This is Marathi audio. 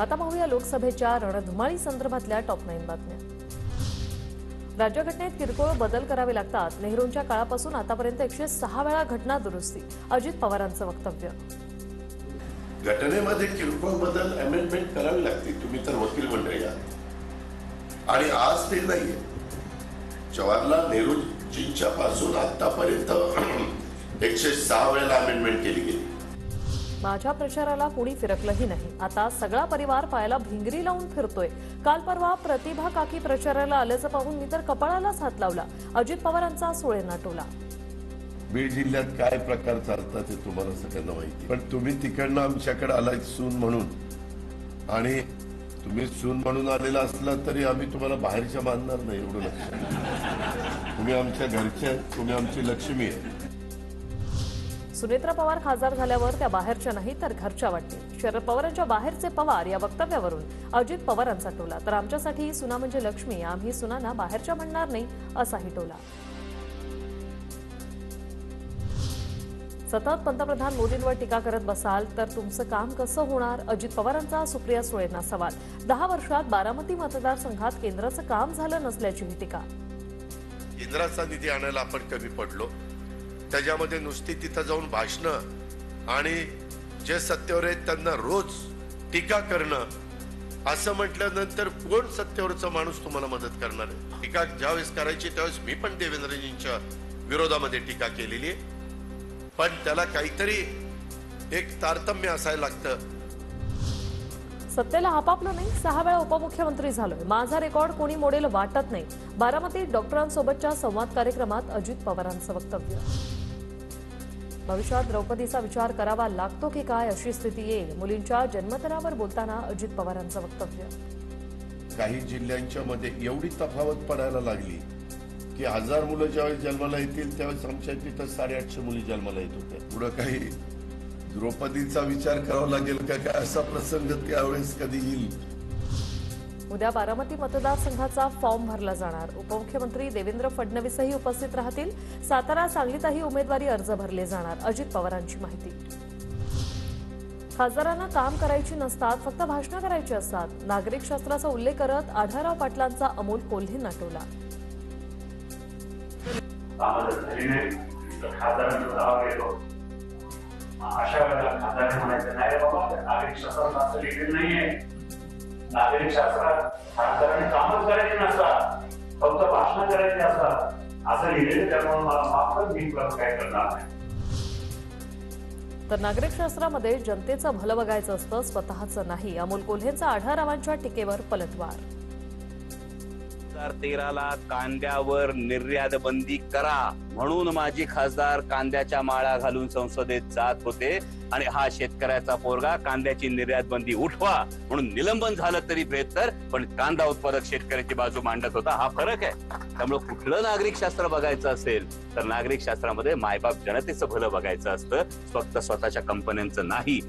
आता पाहूया लोकसभेच्या रणधुमाळी संदर्भातल्या टॉप 9 बातम्या। राज्यघटनेत किरकोळ बदल करावे लागतात। नेहरूंच्या काळापासून आतापर्यंत 106 वेळा घटना दुरुस्ती। अजित पवारांचं वक्तव्य। घटनेमध्ये किरकोळ बदल अमेंडमेंट करावी लागते। तुम्ही तर वकील मंडळी आहात आणि आज ते नाहीये। जवाहरलाल नेहरूजींच्या पासून आतापर्यंत 106 वेळा अमेंडमेंट केली गेली। माझ्या प्रचाराला कोणी फिरकलंही नाही। आता सगळा परिवार पायाला भिंगरी लावून फिरतोय। काल परवा प्रतिभा काकी प्रचाराला आल्याचं पाहून मी तर कपाळालाच हात लावला। अजित पवारांचा सोळेना टोला। बीड जिल्ह्यात काय प्रकार चालतात ते तुम्हाला सगळ्यांना माहिती, पण तुम्ही तिकडनं आमच्याकडे आलाय सून म्हणून, आणि तुम्ही सून म्हणून आलेला असला तरी आम्ही तुम्हाला बाहेरच्या मानणार नाही, एवढं लक्षात। तुम्ही आमच्या घरच्या, तुम्ही आमची लक्ष्मी आहे। सुनेत्रा पवार खासदार झाल्यावर त्या बाहेरच्या नाही तर घरच्या वाटतील। शरद पवारांच्या बाहेरचे पवार या वक्तव्यावरून अजित पवारांचा टोला। तर आमच्यासाठी सुना म्हणजे लक्ष्मी, आम्ही सुनांना बाहेरच्या म्हणणार नाही, असाही टोला। सतत पंतप्रधान मोदींवर टीका करत बसाल तर तुमचं काम कसं होणार? अजित पवारांचा सुप्रिया सुळेंना सवाल। 10 वर्षात बारामती मतदारसंघात केंद्राचं काम झालं नसल्याची टीका। केंद्राचा निधी आणायला आपण कमी पडलो, त्याच्यामध्ये नुसती तिथं जाऊन भाषणं आणि जे सत्तेवर आहेत त्यांना रोज टीका करणं, असं म्हटल्यानंतर कोण सत्तेवरचा माणूस तुम्हाला मदत करणार आहे? टीका ज्यावेळेस करायची त्यावेळेस मी पण देवेंद्रजींच्या विरोधामध्ये टीका केलेली आहे, पण त्याला काहीतरी एक तारतम्य असायला लागतं। सत्तेला आपापलं नाही, 6 वेळा उपमुख्यमंत्री झालोय। माझा रेकॉर्ड कोणी मोडेल वाटत नाही। बारामतीत डॉक्टरांसोबतच्या संवाद कार्यक्रमात अजित पवारांचं वक्तव्य। भविष्यात द्रौपदीचा विचार करावा लागतो की काय अशी स्थिती येईल। मुलींच्या जन्मदरावर बोलताना अजित पवारांचं वक्तव्य। काही जिल्ह्यांच्या मध्ये एवढी तफावत पडायला लागली की 1000 मुलं ज्यावेळेस जन्माला येतील त्यावेळेस आमच्या तिथं 850 मुली जन्माला येत होत्या। पुढे काही द्रौपदीचा विचार करावा लागेल का काय असा प्रसंग त्यावेळेस कधी येईल? उद्या बारामती मतदारसंघाचा फॉर्म भरला जाणार। उपमुख्यमंत्री देवेंद्र फडणवीसही उपस्थित राहतील। सातारा, सांगलीतही उमेदवारी अर्ज भरले जाणार। अजित पवारांची माहिती। खासदारांना काम करायची नसतात, फक्त भाषणं करायची असतात। नागरिक शास्त्राचा उल्लेख करत आढळराव पाटलांचा अमोल कोल्हेंना टोला। अशा वेळेला खासदार म्हणायचं नाही रे बाबा, नागरिक शास्त्रात असं लिहिलेलं नाहीये। नागरिक शास्त्रात खासदारांनी कामच करायची नसतात, फक्त भाषण करायची असतात असं लिहिलेलं, त्यामुळे मला माफ कर, मी काय करणार नाही। तर नागरिक शास्त्रामध्ये जनतेचं भलं बघायचं असतं, स्वतःचं नाही। अमोल कोल्हेंचा आढळरावांच्या टीकेवर पलटवार। 2013ला कांद्यावर निर्यात बंदी करा म्हणून माझी खासदार कांद्याच्या माळा घालून संसदेत जात होते, आणि हा शेतकऱ्याचा पोरगा कांद्याची निर्यात बंदी उठवा म्हणून निलंबन झालं तरी बेहतर, पण कांदा उत्पादक शेतकऱ्याची बाजू मांडत होता। हा फरक आहे। त्यामुळे कुठलं नागरिक शास्त्र बघायचं असेल तर नागरिक शास्त्रामध्ये मायबाप जनतेचं भलं बघायचं असतं, फक्त स्वतःच्या कंपन्यांचं नाही।